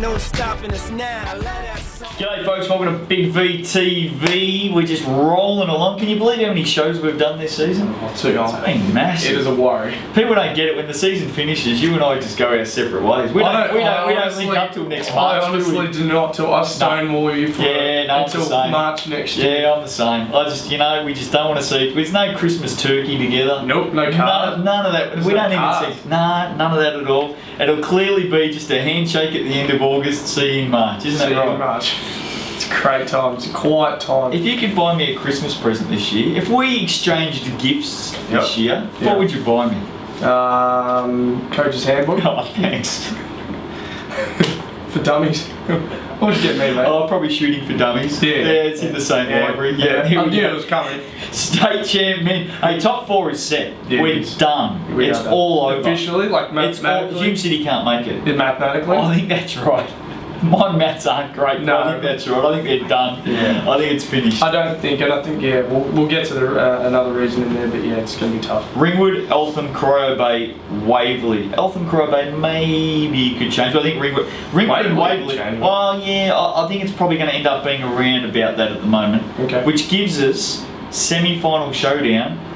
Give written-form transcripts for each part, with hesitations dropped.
No stopping us now. I love that song. G'day folks, welcome to Big V TV. We're just rolling along. Can you believe how many shows we've done this season? Too long. It's been massive. It is a worry. People don't get it. When the season finishes, you and I just go our separate ways. We don't link up till next March. I honestly do not till I stonewall you for until March next year. Yeah, I'm the same. I just, we just don't want to see. There's no Christmas turkey together. Nope, no card. None of that. We don't even see. Nah, none of that at all. It'll clearly be just a handshake at the end of August. See you in March, isn't it? See you in March. It's a great time. It's a quiet time. If you could buy me a Christmas present this year, if we exchanged gifts this year, what would you buy me? Coach's handbook. Oh, thanks. For dummies. What would you get me, mate? Oh, probably Shooting for Dummies. Yeah, it's in the same library. Yeah, I knew it was coming. State champion. Hey, top 4 is set. We're done. It's all over. Officially, like mathematically. Hume City can't make it. Mathematically? I think that's right. My maths aren't great. No, I think that's right. I think they're done. Yeah. I think it's finished. I don't think, and I think we'll get to the, another reason in there, but yeah, it's going to be tough. Ringwood, Eltham, Corio Bay, Waverley. Eltham, Corio Bay maybe could change, but I think Ringwood and Waverley. Well, yeah, I think it's probably going to end up being around about that at the moment. Okay. Which gives us semi-final showdown.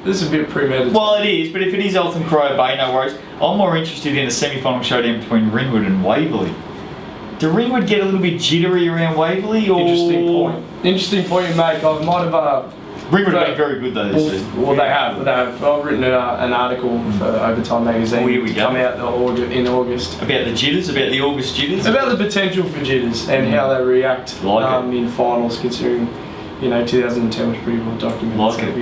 This is a bit premeditated. Well, it is, but if it is Eltham, Corio Bay, no worries. I'm more interested in a semi-final showdown between Ringwood and Waverley. Do Ringwood get a little bit jittery around Waverley? Or? Interesting point. Interesting point you make. I might have. Ringwood have been very good though this season. Well, they have. I've written an article for Overtime Magazine to come out in August. About the jitters? About the August jitters? About the potential for jitters and how they react in finals, considering 2010 was pretty well documented.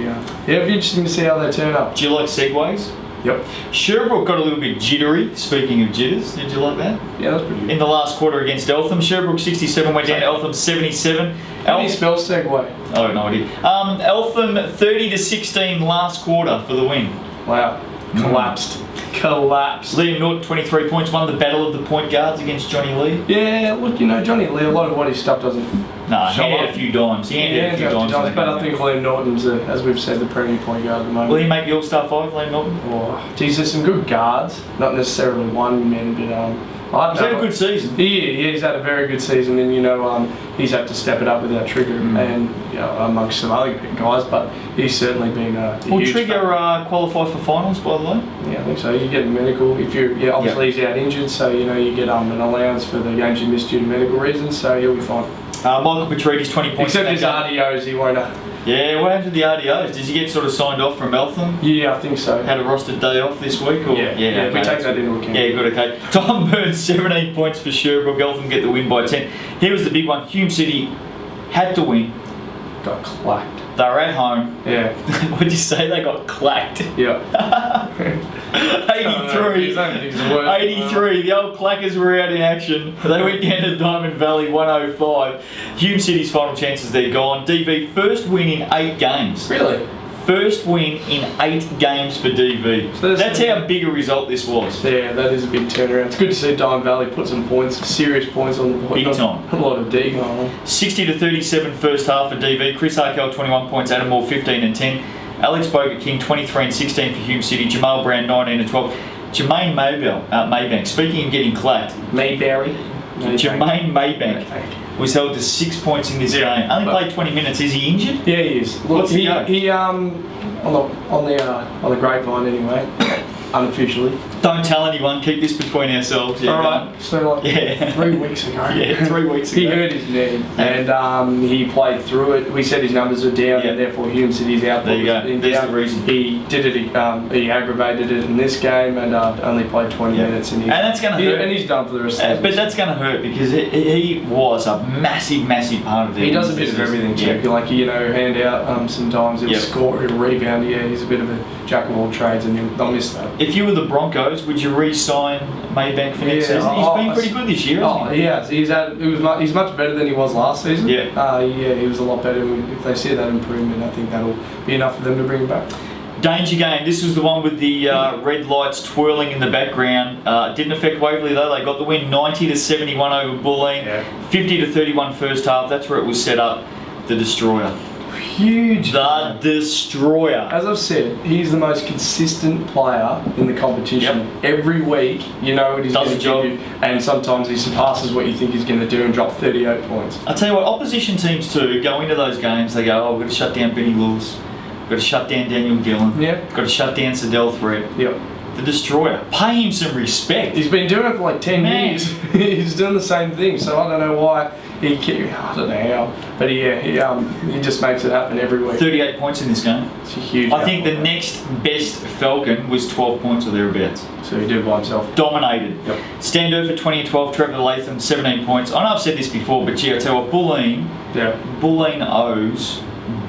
It'll be interesting to see how they turn up. Do you like segues? Yep. Sherbrooke got a little bit jittery, speaking of jitters. Did you like that? Yeah, that's pretty good. In the last quarter against Eltham, Sherbrooke 67 went down to Eltham 77. How do you spell segue? I have no idea. Eltham 30-16 last quarter for the win. Wow. Collapsed. Liam Norton 23 points, won the battle of the point guards against Johnny Lee. Yeah, look, Johnny Lee, a lot of what his stuff doesn't. No, he had a few dimes. He had a few dimes. But I think Liam Norton's, as we've said, the premier point guard at the moment. Will he make the All-Star 5, Liam Norton? Oh, geez, there's some good guards. Not necessarily one man, but he's had a good season. He's had a very good season, and he's had to step it up without Trigger and amongst some other guys. But he's certainly been a huge Trigger qualify for finals, by the way? Yeah, I think so. You get a medical if you obviously he's out injured, so you get an allowance for the games you missed due to medical reasons. So he'll be fine. Michael Petrides 20 points. Except his RDOs, he won't. Yeah, what happened to the RDOs? Did he get sort of signed off from Eltham? Yeah, I think so. Had a rostered day off this week? Or? Yeah, we take that into account. Yeah, good, okay. Tom Burns, 17 points for Sherbrooke. Eltham get the win by 10. Here was the big one. Hume City had to win. Got clacked. They were at home. Yeah. What'd you say? They got clacked. Yeah. 83. 83. The old clackers were out in action. They went down to Diamond Valley 105. Hume City's final chances, they're gone. DV, first win in 8 games. Really? First win in 8 games for DV. So that's how big a result this was. Yeah, that is a big turnaround. It's good to see Diamond Valley put some points, serious points on the board. Big time. A lot of D going on. 60-37 first half for DV. Chris Harkel 21 points, Adam Moore 15 and 10. Alex Bogut King 23 and 16 for Hume City. Jamal Brown 19 and 12. Jermaine Maybank, speaking of getting clacked. Jermaine Maybank was held to 6 points in this game. Only played 20 minutes. Is he injured? Yeah, he is. Look, What's he on the grapevine anyway. Unofficially. Don't tell anyone, keep this between ourselves. Yeah, alright, so 3 weeks ago. Yeah, 3 weeks ago. He hurt his knee and he played through it. We said his numbers are down and therefore Hume City's out. There you go, there's the reason. He did it, he aggravated it in this game and only played 20 minutes. And that's going to hurt. And he's done for the rest of the season. But that's going to hurt because he was a massive part of it. He does a bit of everything, Chip. Like, hand out sometimes, he'll score, he'll rebound. Yeah, he's a bit of a jack of all trades and he'll miss that. If you were the Broncos, would you re-sign Maybank for next season? He's been pretty good this year, hasn't he? He has. He's much better than he was last season. Yeah. He was a lot better. If they see that improvement, I think that'll be enough for them to bring him back. Danger game. This was the one with the red lights twirling in the background. Didn't affect Waverley though. They got the win 90-71 over Bulleen. 50-31 first half. That's where it was set up. The Destroyer. huge. The destroyer. As I've said, he's the most consistent player in the competition. Yep. Every week, you know what he's going to give you, and sometimes he surpasses what you think he's going to do and drop 38 points. I'll tell you what, opposition teams too go into those games, they go, oh, we've got to shut down Benny Wills, we've got to shut down Daniel Gillen, Yep. got to shut down Sedell Threat. Yep. The destroyer. Pay him some respect. He's been doing it for like 10 years. He's doing the same thing, so I don't know why I don't know how, but he just makes it happen every week. 38 points in this game. It's a huge. I think the next best Falcon was 12 points or thereabouts. So he did by himself. Dominated. Yep. Standover 20 and 12, Trevor Latham 17 points. I know I've said this before, but gee, I tell you what, Bulleen owes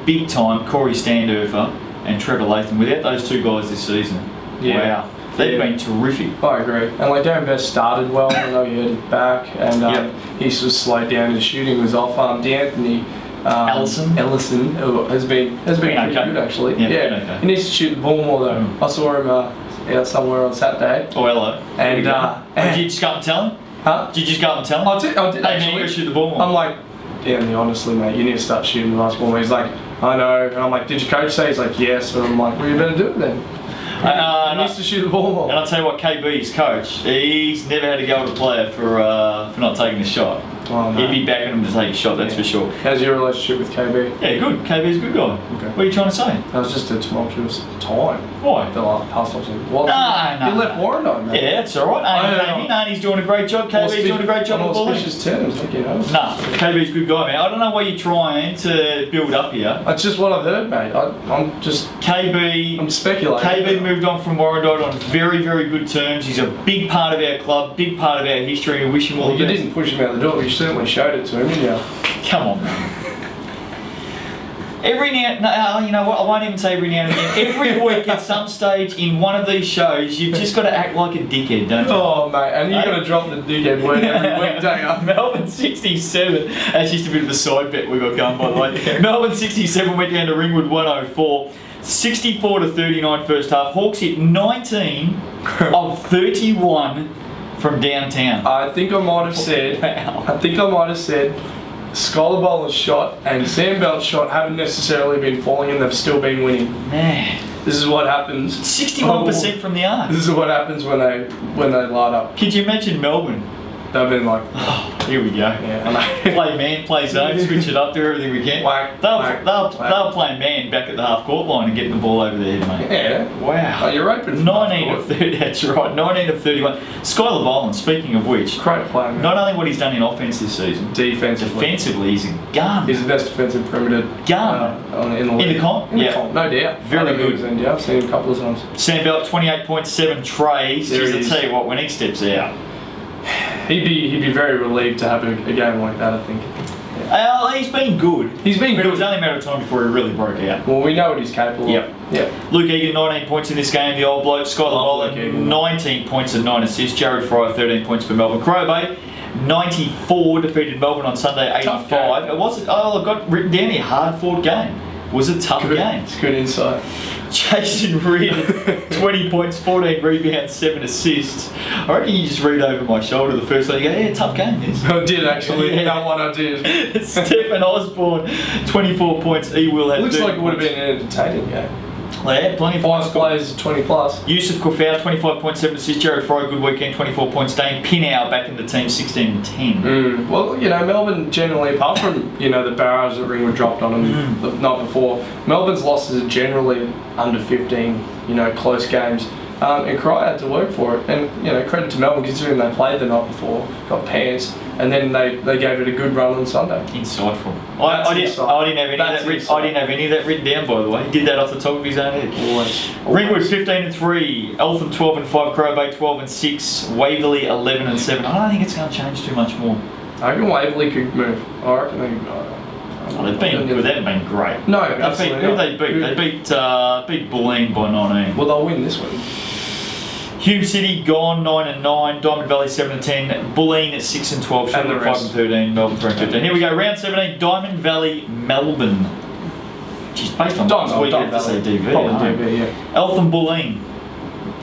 big time Corey Standover and Trevor Latham. Without those two guys this season, wow. They've been terrific. I agree. And like Darren Best started well. I know he hurt his back, and he sort of slowed down. His shooting was off. D'Anthony Ellison has been pretty good actually. Okay. He needs to shoot the ball more though. I saw him out somewhere on Saturday. Oh, hello. And did you just go up and tell him? Huh? Did you just go up and tell him? I did Hey, actually. man, you gotta shoot the ball more. I'm like, D'Anthony, honestly, mate, you need to start shooting the basketball more. He's like, I know. And I'm like, did your coach say? He's like, yes. And I'm like, well, you better do it then. He needs to shoot the ball more. And I'll tell you what, KB's coach, he's never had to go to a player for not taking the shot. Oh, no. He'd be backing him to take a shot, that's for sure. How's your relationship with KB? Yeah, good. KB's a good guy. Okay. What are you trying to say? That was just a tumultuous time. Why? The past option. Well, No. You left Warren, mate. Yeah, that's alright. And he's doing a great job. KB's doing a great job on at bullying. auspicious terms, like, you know. Nah, KB's a good guy, man. I don't know what you're trying to build up here. That's just what I've heard, mate. I'm speculating. KB moved on from Warrandyte on very, very good terms. He's a big part of our club, big part of our history. We wish him all the best. You didn't push him out the door, but you certainly showed it to him, didn't you? Come on, man. You know what? I won't even say every now and again. Every week at some stage in one of these shows, you've just got to act like a dickhead, don't you? Oh, mate, and you've got to drop the dickhead word every week, don't you? Melbourne 67. That's just a bit of a side bet we got going, by the way. Melbourne 67 went down to Ringwood 104. 64 to 39 first half. Hawks hit 19 of 31 from downtown. I think I might have said. Scholar Bowler's shot and Sam Belt's shot haven't necessarily been falling, and they've still been winning. Man, this is what happens. 61% from the arc. This is what happens when they light up. Could you imagine Melbourne? They've been like, oh, here we go. Yeah, I know. Play man, play zone, switch it up, do everything we can. They'll play man back at the half court line and get the ball over there, mate. Yeah. Wow. Oh, you're open. 19 of 30. That's right. 19 of 31. Skylar Boland. Speaking of which, great player. Man. Not only what he's done in offense this season, defensively he's a gun. He's the best defensive perimeter gun in the league. In the comp. Yeah, no doubt. Very good. Yeah, I've seen him a couple of times. Sam Belt 28.7 trays. I'll tell you what, when he steps out. He'd be very relieved to have a game like that, I think. Yeah. He's been good. He's been but good. It was only a matter of time before he really broke out. Well, we know what he's capable of. Yep. Luke Egan, 19 points in this game, the old bloke. Skylar Boland, 19 points and 9 assists. Jared Fryer, 13 points for Melbourne. Crow Bay, 94, defeated Melbourne on Sunday, 85. It wasn't, I've got written down here, hard-fought game. It was a tough game. It's good insight. Jason Reed, 20 points, 14 rebounds, 7 assists. I reckon you just read over my shoulder the first time. You go, yeah, tough game this. I did actually. Yeah. That one I did. Stephen Osborne, 24 points. E-Will had looks like it would have points. been an entertaining game. They had plenty of 5 players, 20 plus. Yusuf Kufau, 25.7 assists. Jared Fryer, good weekend, 24 points. Dane Pinnow back in the team, 16 and 10. Well, you know, Melbourne generally, apart from, you know, the barrage that Ringwood dropped on them the night before, Melbourne's losses are generally under 15, you know, close games. And Cry had to work for it. And, you know, credit to Melbourne considering they played the night before, got pants, and then they gave it a good run on Sunday. Insightful. I didn't have any of that written down, by the way. He did that off the top of his own head. Always. Ringwood 15 and 3, Eltham 12 and 5, Crow Bay 12 and 6, Waverley 11 and 7. I don't think it's going to change too much more. I reckon Waverley could move. I reckon they could. They've been great. No, absolutely. Who they beat? They beat Bulleen by 19. Well, they'll win this one. Hume City gone 9 and 9, Diamond Valley 7 and 10, Bulleen at 6 and 12, Sherwood 5 and 13, Melbourne 3 and 15. Here we go, round 17, Diamond Valley, Melbourne. She's based on last week. You have to say DV. Probably DV, yeah. Eltham Bulleen.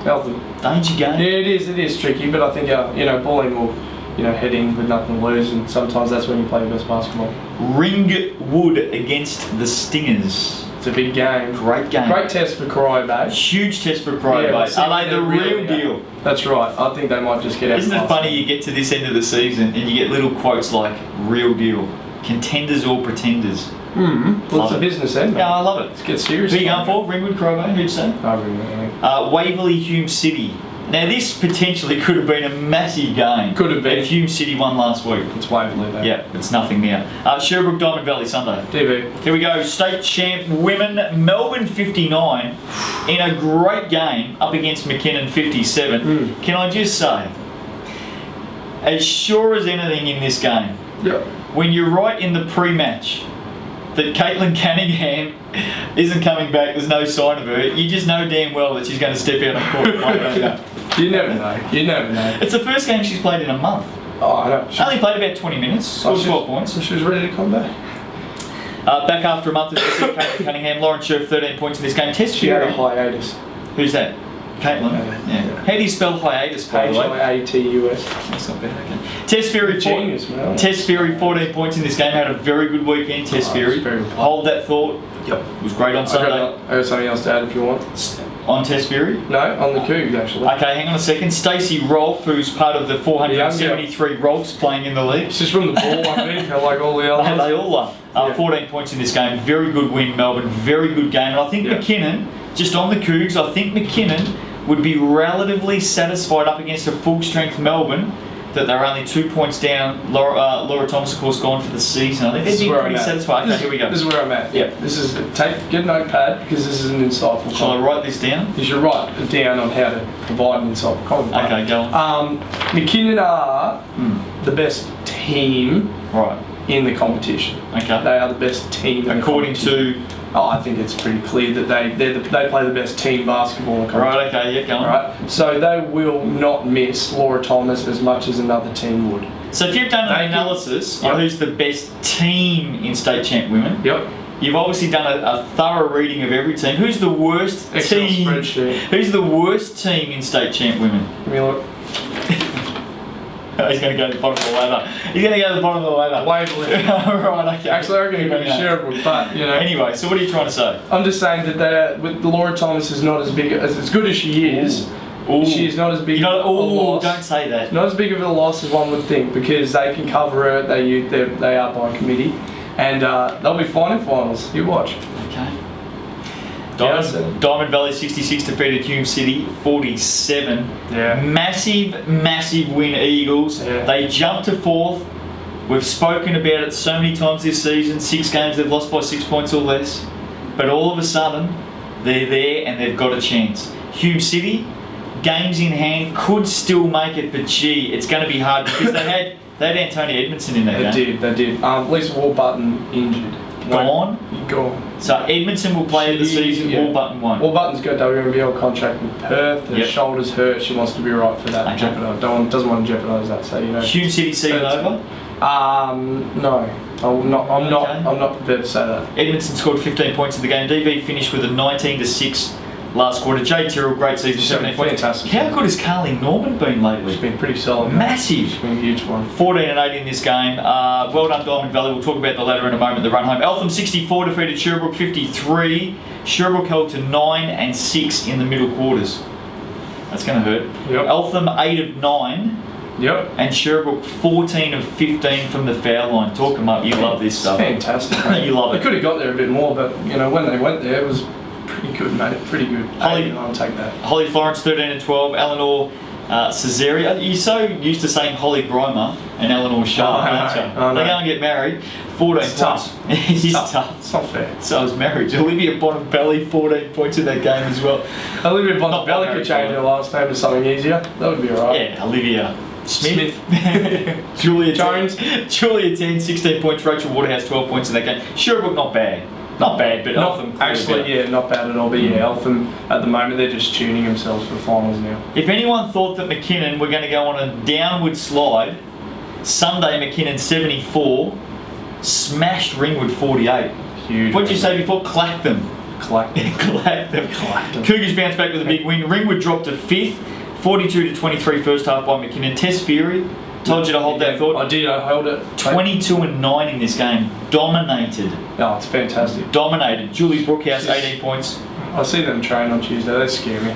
Eltham. Danger game. Yeah, it is tricky, but I think you know, Bulleen will head in with nothing to lose, and sometimes that's when you play your best basketball. Ringwood against the Stingers. It's a big game. Great game. Great test for Corio Bay. Huge test for Corio Bay. Are they the real deal? That's right. I think they might just get out. Isn't it funny you get to this end of the season and you get little quotes like real deal, contenders or pretenders? Well, it's a business end, mate. Yeah, I love it. Let's get serious. Who are you going for? Ringwood, Corio Bay? Who'd say? Waverley, Hume City. Now this potentially could have been a massive game. Could have been. If Hume City won last week. It's Waverley though. Yeah, it's nothing now. Sherbrooke, Diamond Valley, Sunday. DV. Here we go. State champ women, Melbourne 59, in a great game up against McKinnon 57. Can I just say, as sure as anything in this game, when you write in the pre-match that Caitlin Cunningham isn't coming back, there's no sign of her, you just know damn well that she's going to step out on court and play that game. You never know. You never know. It's the first game she's played in a month. Oh, I know. She only played about 20 minutes, scored 12 points. So she was ready to come back. Back after a month of Caitlin Cunningham, Lauren Scherf 13 points in this game. Test She had Fury. a hiatus. Who's that? Caitlin? Yeah. How do you spell hiatus, by the way? H-I-A-T-U-S. That's not bad, okay. Test Fury, Genius, man. Test Fury 14 points in this game. Had a very good weekend, Test Fury. Hold that thought. Yep. It was great on Sunday. I got something else to add if you want. On Test Fury? No, on the Cougs actually. Okay, hang on a second. Stacey Rolfe, who's part of the 473 Rolfes playing in the league. She's from the ball, I think, like all the others. They all are. 14 points in this game. Very good win, Melbourne. Very good game. And I think McKinnon, just on the Cougs, I think McKinnon would be relatively satisfied up against a full-strength Melbourne that they're only 2 points down. Laura Thomas, of course, gone for the season. I think they'd be pretty satisfied. Okay, here we go. This is where I'm at. Yeah. This is get a notepad because this is an insightful. Shall I write this down? You should write it down on how to provide an insightful comment. Okay, go on. McKinnon are the best team in the competition. Okay. They are the best team. According to. I think it's pretty clear that they play the best team basketball in the competition. Right, okay, yeah, go on. Right, so they will not miss Laura Thomas as much as another team would. So if you've done an analysis on who's the best team in state champ women, you've obviously done a thorough reading of every team. Who's the worst team? Spreadsheet. Who's the worst team in state champ women? Give me a look. He's going to go to the bottom of the ladder. He's going to go to the bottom of the ladder. Waverley. Right, okay. Actually, I reckon it could be Sherbrooke, but Anyway, so what are you trying to say? I'm just saying that with Laura Thomas is not as big as good as she is. Ooh. She is not as big. Of a loss. Don't say that. Not as big of a loss as one would think because they can cover her. They are by committee, and they'll be fine in finals. You watch. Okay. Diamond Valley 66 defeated Hume City 47. Yeah. Massive win, Eagles. Yeah. They jumped to 4th. We've spoken about it so many times this season. 6 games they've lost by 6 points or less. But all of a sudden, they're there and they've got a chance. Hume City, games in hand, could still make it, but gee, it's going to be hard because they had Antonia Edmondson in that game. They did. Lisa Warburton injured. Gone. So Edmondson will play the season. Warburton won. Warburton's got a WNBL contract with Perth. Her shoulder's hurt. She wants to be right for that. Okay. Doesn't want to jeopardise that. So Hume City season over? No. I'm not prepared to say that. Edmondson scored 15 points in the game. DV finished with a 19-6 last quarter. Jade Tyrrell, great season, 17 points. Fantastic. How good has Carly Norman been lately? She's been pretty solid. Massive. She's been huge for him. 14-8 in this game. Well done, Diamond Valley. We'll talk about the ladder in a moment. The run home. Eltham 64 defeated Sherbrooke 53. Sherbrooke held to 9-6 in the middle quarters. That's going to hurt. Yep. Eltham 8 of 9. Yep. And Sherbrooke 14 of 15 from the foul line. Talk them up. You love this stuff. Fantastic. You love it. They could have got there a bit more, but when they went there, it was pretty good, mate. Pretty good. I'll take that. Holly Florence 13 and 12. Eleanor Caesarea. You're so used to saying Holly Grimer and Eleanor Shaw, aren't you? They go and get married. 14 it's points. Tough. It's tough. It's not fair. So is marriage. Olivia Bontempelli 14 points in that game as well. Olivia Bontempelli could change her last name to something easier. That would be alright. Yeah, Olivia Smith. Julia Jones. 10, 16 points. Rachel Waterhouse 12 points in that game. Sherbrooke not bad. Not bad, but Eltham. Actually, not bad at all. But Eltham at the moment they're just tuning themselves for the finals now. If anyone thought that McKinnon were going to go on a downward slide, Sunday McKinnon 74 smashed Ringwood 48. Huge. What did you say before? Clacked them. Clacked them. Clacked them. Cougars bounced back with a big win. Ringwood dropped to 5th, 42-23 first half by McKinnon. Tess Fury Told you to hold that thought. I did. I held it. 22-9 in this game. Dominated. No, it's fantastic. Dominated. Julie Brookhouse, 18 points. I see them train on Tuesday. They scare me.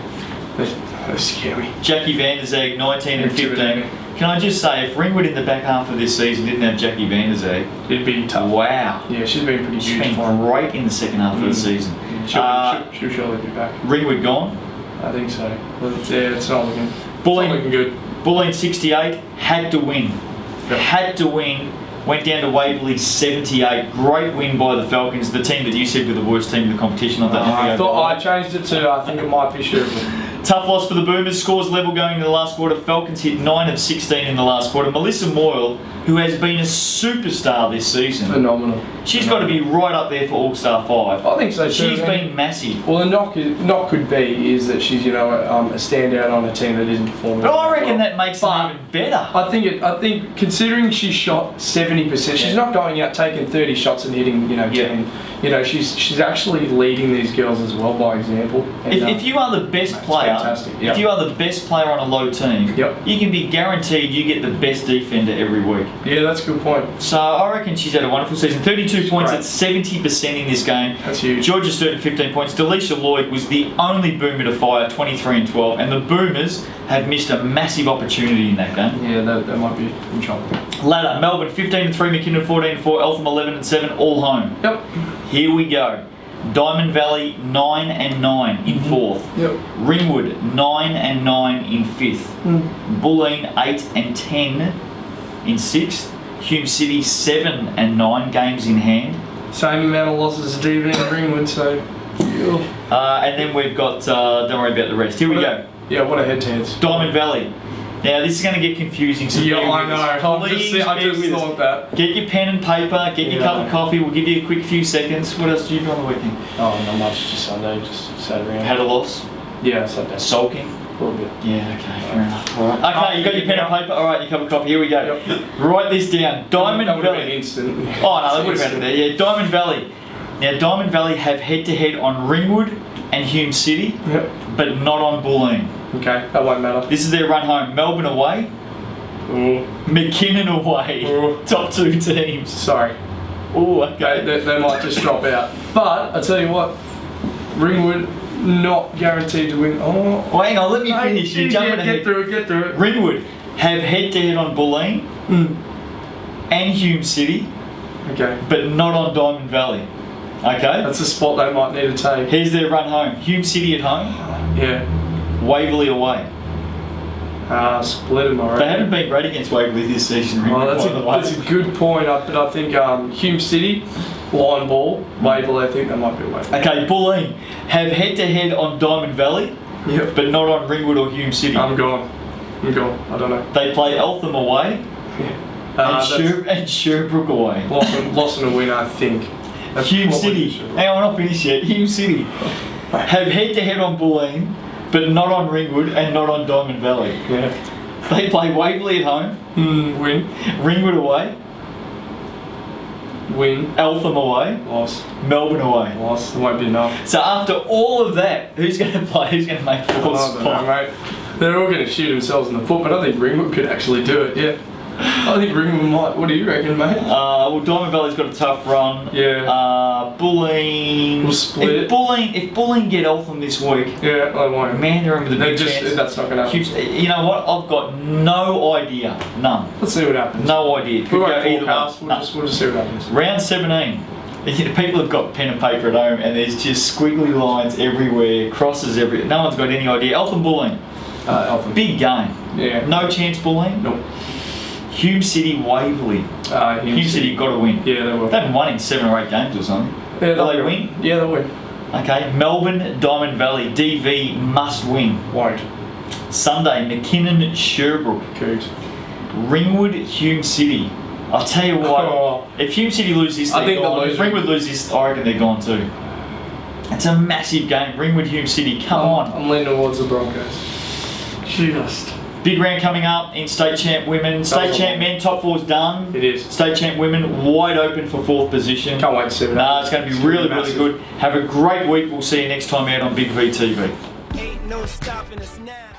They scare me. Jackie Van Der Zag, 19 and 15. Can I just say, if Ringwood in the back half of this season didn't have Jackie Van Der Zag, it'd be tough. Wow. Yeah, she's been pretty She's huge. been great in the second half of the season. She'll surely be back. Ringwood gone. I think so. Yeah, it's not looking. Bulleen, it's not looking good. Bulleen 68, had to win. Yep. Had to win. Went down to Waverley 78. Great win by the Falcons, the team that you said were the worst team in the competition. I thought I changed it to, I think it might be Sherwood. Tough loss for the Boomers. Scores level going into the last quarter. Falcons hit 9 of 16 in the last quarter. Melissa Moyle, who has been a superstar this season. Phenomenal. She's got to be right up there for All-Star 5. I think so too. She's been massive. Well, the knock could be is that she's, you know, a standout on a team that isn't performing. But I reckon that makes them even better. I think considering she shot 70%, she's not going out taking 30 shots and hitting, you know, 10. You know, she's actually leading these girls as well by example. And, if you are the best player, if you are the best player on a low team, you can be guaranteed you get the best defender every week. Yeah, that's a good point. So I reckon she's had a wonderful season. 32 points at 70% in this game. That's huge. Georgia Sturt 15 points. Delisha Lloyd was the only Boomer to fire, 23 and 12. And the Boomers have missed a massive opportunity in that game. Yeah, they might be in trouble. Ladder, Melbourne 15 and 3, McKinnon 14 and 4, Eltham 11 and 7, all home. Yep. Here we go. Diamond Valley 9 and 9 in 4th. Yep. Ringwood 9 and 9 in 5th. Bulleen 8 and 10 in 6th. Hume City 7 and 9 games in hand. Same amount of losses as DV and Ringwood, so. And then we've got, don't worry about the rest. Here we go. Yeah, what a head-to-heads. Diamond Valley. Now this is going to get confusing. So yeah, I know. I just thought that. Get your pen and paper. Get your cup of coffee. We'll give you a quick few seconds. What else do you do on the weekend? Oh, not much. Just Sunday. Just sat around. Had a loss. Yeah, Sunday. Sulking. A little bit. Yeah. Okay. Fair enough. All right. Okay, you got your pen and paper. All right, your cup of coffee. Here we go. Yep. Write this down. Diamond that would Valley. Have been instant. Oh no, that would have been there. Yeah, Diamond Valley. Now Diamond Valley have head-to-head on Ringwood and Hume City, but not on Bulleen. Okay, that won't matter. This is their run home. Melbourne away. Ooh. McKinnon away. Ooh. Top 2 teams. Sorry. Oh, okay. They might just drop out. But I tell you what, Ringwood not guaranteed to win. Oh, hang on, let me finish. You're jumping ahead. Get through it. Ringwood have head-to-head on Bulleen and Hume City, but not on Diamond Valley. Okay? That's a spot they might need to take. Here's their run home. Hume City at home. Yeah. Waverley away. Split them already. They haven't been great against Waverley this season. Well, that's a good point. But I think Hume City, line ball, Waverley, I think that might be Waverley. Okay, Bulleen have head-to-head on Diamond Valley, but not on Ringwood or Hume City. I'm gone. I don't know. They play Eltham away and Sherbrooke away. Loss and a win, I think. Hume City. Hang on, not finished yet. Hume City have head-to-head on Bulleen, but not on Ringwood and not on Diamond Valley. Yeah. They play Waverley at home. Win. Ringwood away. Win. Eltham away. Loss. Melbourne away. Loss. It won't be enough. So after all of that, who's going to play? Who's going to make 4th spot? Mate. They're all going to shoot themselves in the foot, but I think Ringwood could actually do it. Yeah. I think Ringwood might. What do you reckon, mate? Well, Diamond Valley's got a tough run. Yeah. Bulleen. We'll split. If Bulleen get Eltham this week, yeah, they won't. Man, they're in with a big chance. That's not going to happen. You know what? I've got no idea. None. Let's see what happens. No idea. We won't forecast. We'll just see what happens. Round 17. People have got pen and paper at home, and there's just squiggly lines everywhere, crosses everywhere. No one's got any idea. Eltham Bulleen. Eltham. Big game. Yeah. No chance Bulleen? Nope. Hume City Waverley. Hume City got to win. Yeah, they will. They haven't won in 7 or 8 games or something. Yeah, will they win? Yeah, they'll win. Okay, Melbourne, Diamond Valley, DV must win. Won't. Sunday, McKinnon, Sherbrooke. Cougs. Ringwood, Hume City. I'll tell you what, if Hume City lose this, they're gone. If Ringwood lose this, I reckon they're gone too. It's a massive game. Ringwood, Hume City, come on. I'm leaning towards the Broncos. Just. Big round coming up in State Champ Women. State Champ Men, top 4's done. It is. State Champ Women, wide open for 4th position. Can't wait to see it. Nah, it's going to be really, really good. Have a great week. We'll see you next time out on Big V TV. Ain't no stopping us now.